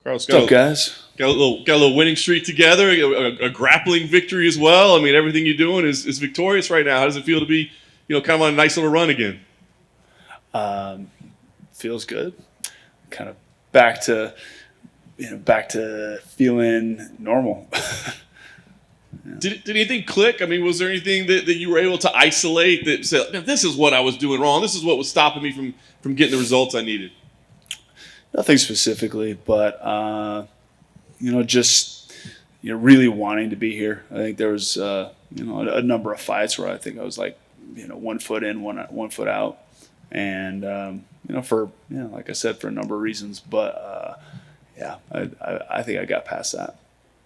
Carlos, What's up, guys? got a little winning streak together, a grappling victory as well. I mean, everything you're doing is victorious right now. How does it feel to be, kind of on a nice little run again? Feels good. Kind of back to feeling normal. Did anything click? I mean, was there anything that you were able to isolate that said, this is what I was doing wrong? This is what was stopping me from getting the results I needed? Nothing specifically, but just really wanting to be here. I think there was a number of fights where I think I was like 1 foot in, one foot out, and like I said, for a number of reasons. But I think I got past that.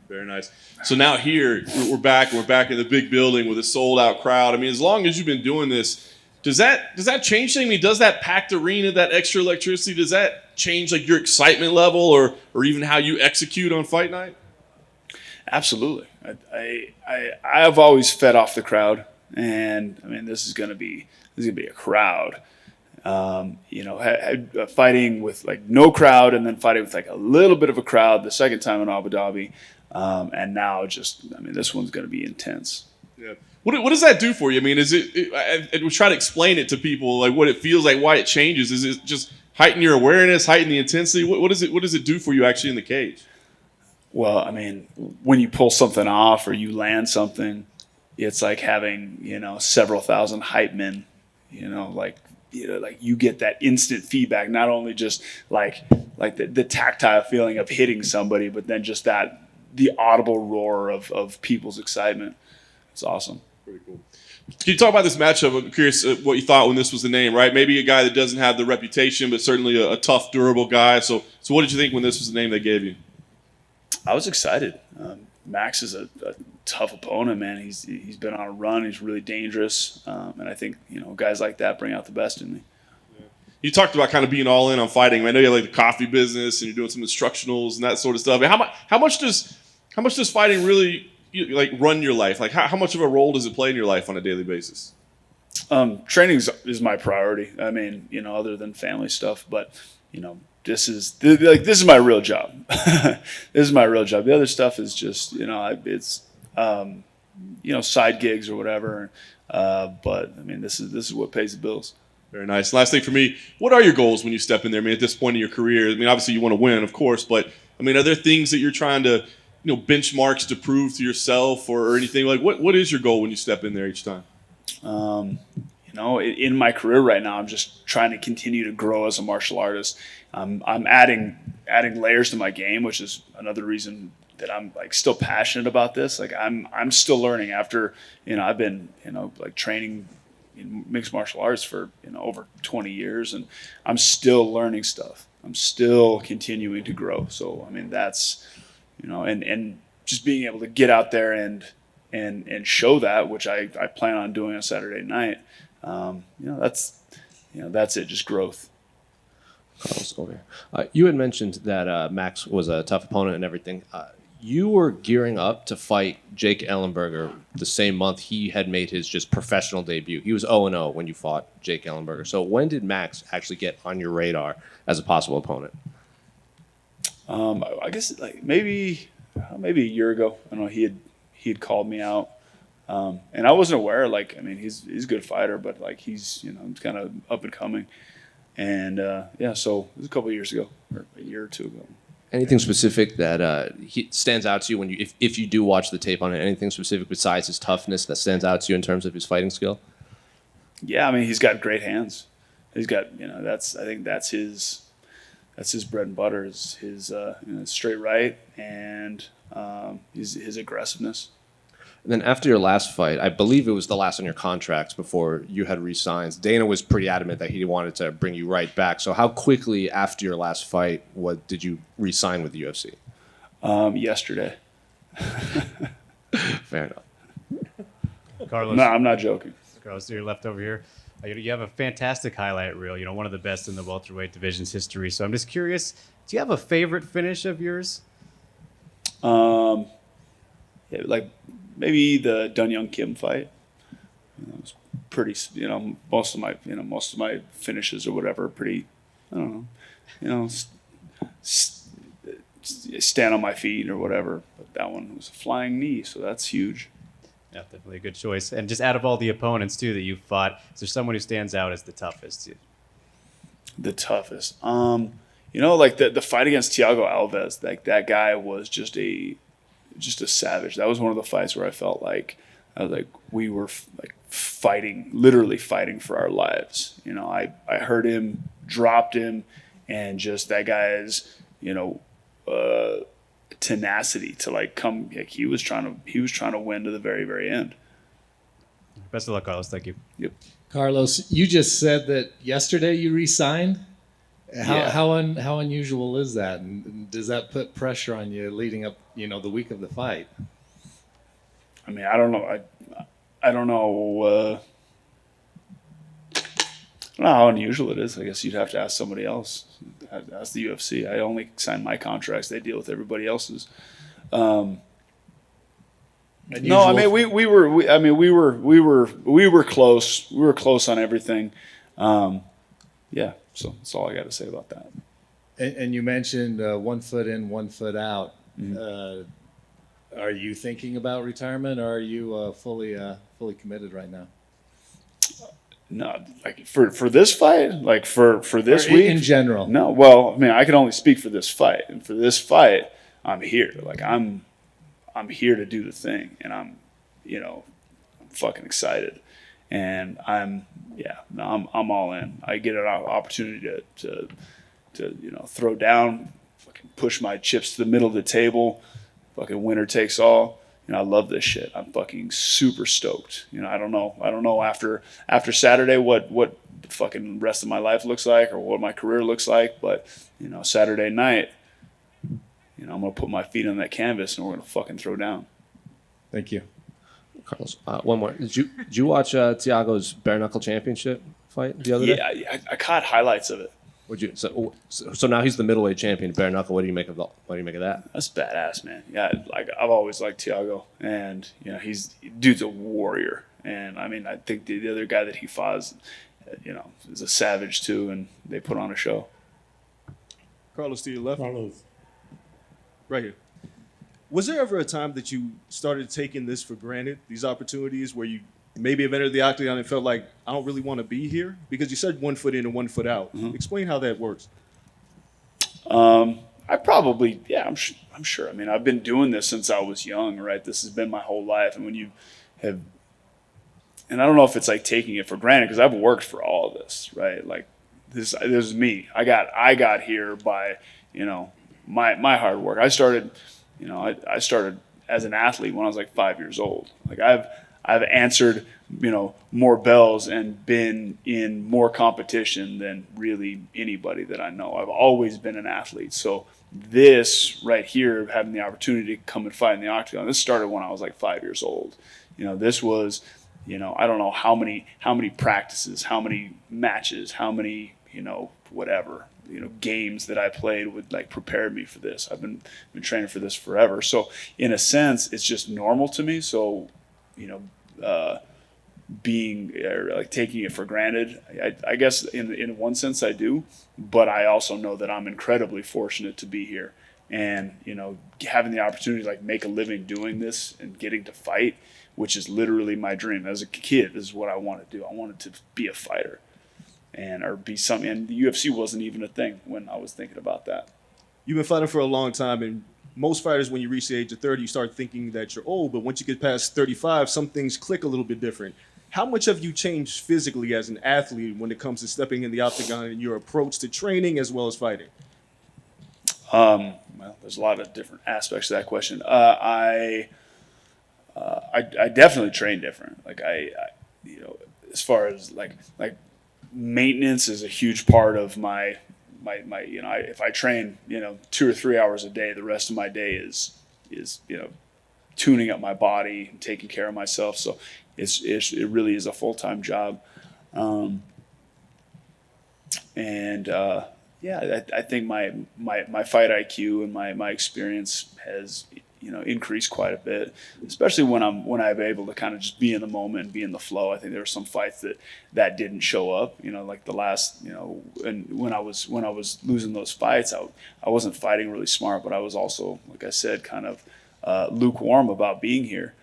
Very nice. So now here we're back. We're back in the big building with a sold out crowd. I mean, as long as you've been doing this, does that change things? I mean, does that packed arena, that extra electricity, does that change like your excitement level or even how you execute on fight night? Absolutely. I've always fed off the crowd, and I mean this is gonna be a crowd. Fighting with like no crowd, and then fighting with like a little bit of a crowd the second time in Abu Dhabi, and now this one's gonna be intense. Yeah. What does that do for you? I mean, we try to explain it to people, like what it feels like, why it changes. Is it just heighten your awareness, heighten the intensity? What does it do for you actually in the cage? Well, I mean, when you pull something off or you land something, it's like having, several thousand hype men, like you get that instant feedback, not only just like the tactile feeling of hitting somebody, but then just the audible roar of people's excitement. It's awesome. Pretty cool. Can you talk about this matchup? I'm curious what you thought when this was the name, right? Maybe a guy that doesn't have the reputation, but certainly a tough, durable guy. So what did you think when this was the name they gave you? I was excited. Max is a tough opponent, man. He's been on a run. He's really dangerous, and I think guys like that bring out the best in me. Yeah. You talked about kind of being all in on fighting. I know you have like the coffee business and you're doing some instructionals and that sort of stuff. How much does fighting really run your life? Like how much of a role does it play in your life on a daily basis? Training is my priority. I mean, other than family stuff, but this is my real job. This is my real job. The other stuff is just it's side gigs or whatever. But I mean, this is what pays the bills. Very nice. Last thing for me, what are your goals when you step in there? I mean, at this point in your career, I mean, obviously you want to win, of course, but I mean, are there things that you're trying to benchmarks to prove to yourself or anything? Like what is your goal when you step in there each time? In my career right now, I'm just trying to continue to grow as a martial artist. I'm adding layers to my game, which is another reason that I'm like still passionate about this. Like I'm still learning after, I've been, training in mixed martial arts for, over 20 years, and I'm still learning stuff. I'm still continuing to grow. So, I mean, that's, and just being able to get out there and show that, which I plan on doing on Saturday night. That's it, just growth. Carlos, over here. You had mentioned that Max was a tough opponent and everything. You were gearing up to fight Jake Ellenberger the same month he had made his just professional debut. He was 0-0 when you fought Jake Ellenberger. So when did Max actually get on your radar as a possible opponent? I guess like maybe a year ago. I don't know. He had called me out. And I wasn't aware. Like, I mean, he's a good fighter, but like he's kind of up and coming. And so it was a couple of years ago, or a year or two ago. Anything specific that stands out to you when if you do watch the tape on it? Anything specific besides his toughness that stands out to you in terms of his fighting skill? Yeah, I mean, he's got great hands. He's got I think that's his bread and butter is his straight right and his aggressiveness. And then after your last fight, I believe it was the last on your contract before you had re-signed, Dana was pretty adamant that he wanted to bring you right back. So how quickly after your last fight did you re-sign with the UFC? Yesterday. Fair enough. Carlos, No, I'm not joking. Carlos, you're left over here. You have a fantastic highlight reel, one of the best in the welterweight division's history. So I'm just curious, do you have a favorite finish of yours? Like maybe the Dun Young Kim fight. It was pretty. Most of my finishes or whatever are pretty. I don't know. stand on my feet or whatever. But that one was a flying knee, so that's huge. Yeah, definitely a good choice. And just out of all the opponents too that you've fought, is there someone who stands out as the toughest? The toughest. Like the fight against Thiago Alves, like that guy was just a savage. That was one of the fights where I felt like we were like fighting, literally fighting for our lives. I heard him, dropped him, and just that guy's tenacity to like come. Like he was trying to win to the very, very end. Best of luck, Carlos. Thank you. Yep. Carlos, you just said that yesterday you re-signed. Yeah. How unusual is that? And does that put pressure on you leading up, the week of the fight? I mean, I don't know. I don't know. I don't know how unusual it is. I guess you'd have to ask somebody else. Ask the UFC. I only sign my contracts. They deal with everybody else's. No, I mean we were close. We were close on everything. Yeah, so that's all I got to say about that. And you mentioned 1 foot in, 1 foot out. Mm-hmm. Are you thinking about retirement, or are you fully committed right now? No, like for this fight, like for this week in general. No, well, I mean, I can only speak for this fight, and for this fight, I'm here. Like I'm here to do the thing, and I'm fucking excited, and I'm all in. I get an opportunity to throw down, fucking push my chips to the middle of the table, fucking winner takes all. I love this shit. I'm fucking super stoked. I don't know after Saturday what the fucking rest of my life looks like or what my career looks like, but Saturday night, I'm gonna put my feet on that canvas and we're gonna fucking throw down. Thank you. Carlos, one more. Did you watch Thiago's bare knuckle championship fight the other day? Yeah, I caught highlights of it. Would you? So now he's the middleweight champion, bare knuckle. What do you make of that? That's badass, man. Yeah, like I've always liked Thiago, and dude's a warrior. And I mean, I think the other guy that he fought is a savage too, and they put on a show. Carlos, to your left. Carlos. Right here. Was there ever a time that you started taking this for granted, these opportunities where you maybe have entered the octagon and felt like, I don't really want to be here? Because you said 1 foot in and 1 foot out. Mm-hmm. Explain how that works. I probably, I'm sure. I mean, I've been doing this since I was young, right? This has been my whole life. And when you have, and I don't know if it's like taking it for granted because I've worked for all of this, right? Like this is me. I got here by, my hard work. I started, I started as an athlete when I was like 5 years old. Like I've answered, more bells and been in more competition than really anybody that I know. I've always been an athlete. So this right here, having the opportunity to come and fight in the octagon, this started when I was like 5 years old. This was, I don't know how many practices, how many matches, how many, whatever, games that I played would like prepared me for this. I've been training for this forever. So in a sense, it's just normal to me. So, being like taking it for granted, I guess in one sense I do, but I also know that I'm incredibly fortunate to be here and, having the opportunity to like make a living doing this and getting to fight, which is literally my dream. As a kid, this is what I wanted to do. I wanted to be a fighter or be something. And the UFC wasn't even a thing when I was thinking about that. You've been fighting for a long time, and most fighters, when you reach the age of 30, you start thinking that you're old, but once you get past 35, some things click a little bit different. How much have you changed physically as an athlete when it comes to stepping in the octagon and your approach to training as well as fighting? Well, there's a lot of different aspects to that question. I definitely train different. Like as far as like maintenance is a huge part of my if I train 2 or 3 hours a day, the rest of my day is tuning up my body and taking care of myself. So it really is a full-time job. I think my fight IQ and my experience has increased quite a bit, especially when I'm able to kind of just be in the moment and be in the flow. I think there were some fights that didn't show up, like the last, and when I was losing those fights, I wasn't fighting really smart, but I was also, like I said, kind of lukewarm about being here.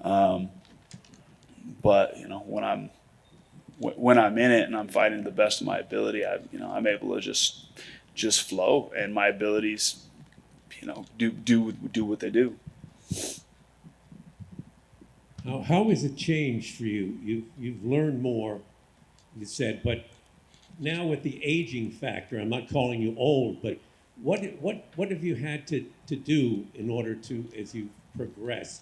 But when I'm in it and I'm fighting the best of my ability, I'm able to just flow, and my abilities, do what they do. How has it changed for you? You've learned more, you said, but now with the aging factor, I'm not calling you old, but what have you had to do in order to, as you progress,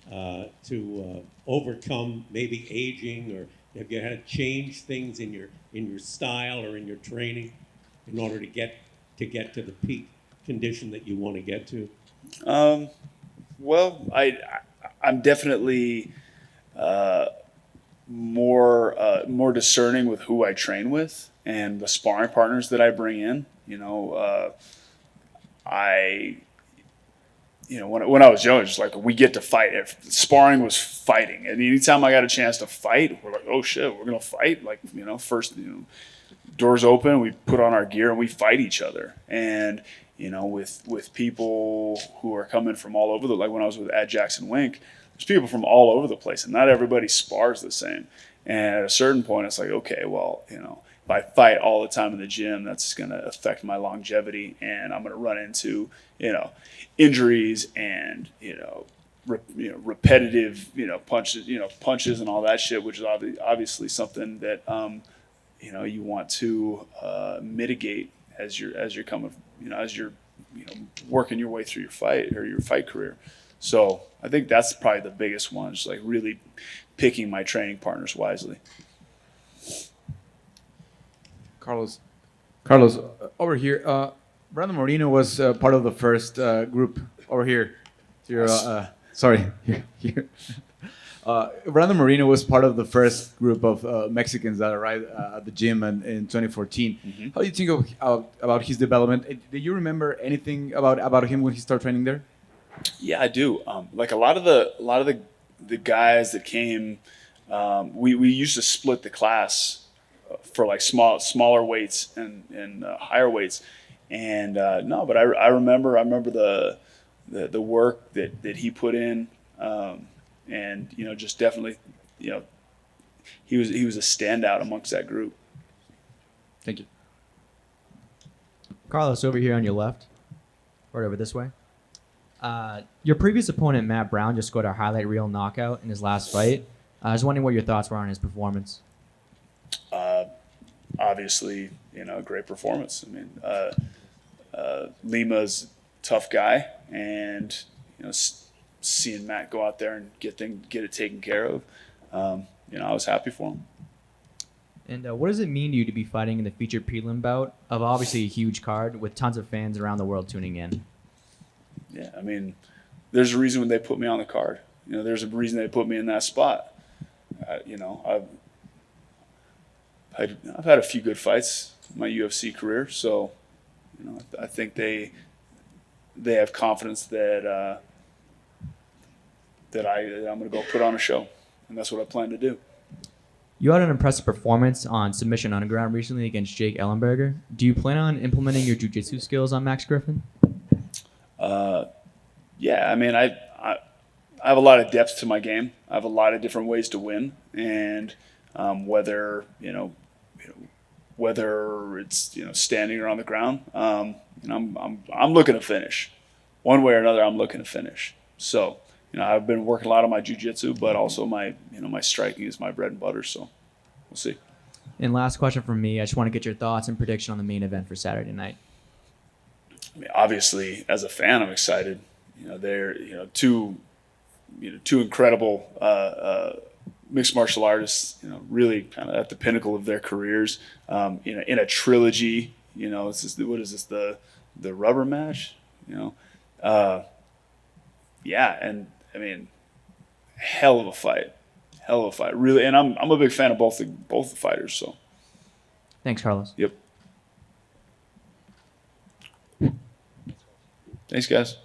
to overcome maybe aging, or have you had to change things in your style or in your training in order to get to the peak condition that you want to get to? Well, I'm definitely more discerning with who I train with and the sparring partners that I bring in. When I was young, it's just like we get to fight. Sparring was fighting, and anytime I got a chance to fight, we're like, oh shit, we're gonna fight. Like, first, doors open, we put on our gear and we fight each other. And with people who are coming from all over like when I was at Jackson Wink, there's people from all over the place, and not everybody spars the same. And at a certain point, it's like, okay, well, if I fight all the time in the gym, that's going to affect my longevity, and I'm going to run into, injuries and, repetitive, punches and all that shit, which is obviously something that, you want to mitigate as you're coming, as you're, working your way through your fight or your fight career. So I think that's probably the biggest one, just like really picking my training partners wisely. Carlos, over here. Brandon Moreno was part of the first group over here. Here. Brandon Moreno was part of the first group of Mexicans that arrived at the gym in 2014. Mm-hmm. How do you think about his development? Do you remember anything about him when he started training there? Yeah, I do. Like a lot of the guys that came, we used to split the class for like smaller weights and higher weights, and no, but I remember the work that he put in, and just definitely, he was a standout amongst that group. Thank you. Carlos, over here on your left, or over this way. Your previous opponent, Matt Brown, just scored a highlight reel knockout in his last fight. I was wondering what your thoughts were on his performance. Obviously, a great performance. I mean, Lima's a tough guy, and seeing Matt go out there and get it taken care of, I was happy for him. And what does it mean to you to be fighting in the featured prelim bout of obviously a huge card with tons of fans around the world tuning in? Yeah, I mean, there's a reason when they put me on the card. There's a reason they put me in that spot. I've had a few good fights in my UFC career, so I think they have confidence that I'm going to go put on a show, and that's what I plan to do. You had an impressive performance on Submission Underground recently against Jake Ellenberger. Do you plan on implementing your jiu-jitsu skills on Max Griffin? Yeah, I mean, I have a lot of depth to my game. I have a lot of different ways to win, and whether it's standing or on the ground, I'm looking to finish, one way or another. I'm looking to finish. So I've been working a lot on my jiu-jitsu, but also my striking is my bread and butter. So we'll see. And last question from me. I just want to get your thoughts and prediction on the main event for Saturday night. I mean, obviously, as a fan, I'm excited. They're two incredible mixed martial artists. Really kind of at the pinnacle of their careers. In a trilogy. It's just, what is this, the rubber match? Yeah, and I mean, hell of a fight, really. And I'm a big fan of both the fighters. So, Thanks, Carlos. Yep. Thanks, guys.